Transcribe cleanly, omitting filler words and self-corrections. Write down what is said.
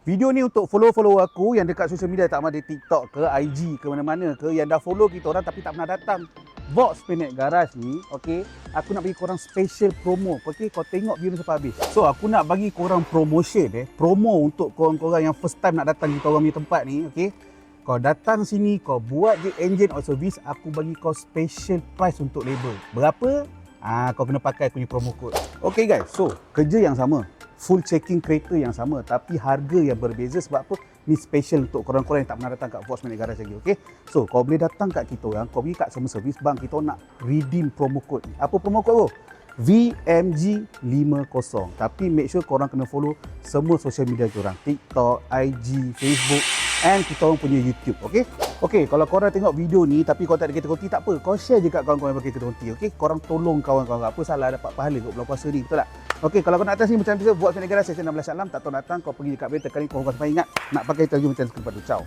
Video ni untuk follow-follow aku yang dekat social media, tak ada TikTok ke, IG ke mana-mana ke, yang dah follow kita orang tapi tak pernah datang Vox Phoenix Garage ni, okey. Aku nak bagi korang special promo, okey. Kau tengok video ni sampai habis. So, aku nak bagi korang promotion promo untuk korang-korang yang first time nak datang kita orang punya tempat ni, okey. Kau datang sini, kau buat je engine or service, aku bagi kau special price untuk label. Berapa? Kau kena pakai aku punya promo code. Okay guys, so kerja yang sama, full checking kereta yang sama, tapi harga yang berbeza. Sebab apa? Ni special untuk korang-korang yang tak pernah datang kat Vox Phoenix Garage lagi, okay? So, kau boleh datang kat kita orang, kau pergi kat semua service bang, kita nak redeem promo code ni. Apa promo code tu? VMG50. Tapi make sure korang kena follow semua social media korang, TikTok, IG, Facebook, and kita orang punya YouTube, okay? Okay, kalau korang tengok video ni tapi kau tak ada kereta konti, tak apa, kau share je kat kawan-kawan yang pakai kereta konti, okay? Korang tolong kawan-kawan, apa salah dapat pahala kat bulan puasa ni, betul tak? Okay, kalau kau nak atas ni macam biasa, buat Phoenix Garage session 16 Syaklam, tak tahu datang, kau pergi dekat bel, tekan link, kau sampai ingat nak pakai terjun macam sekepat tu. Ciao.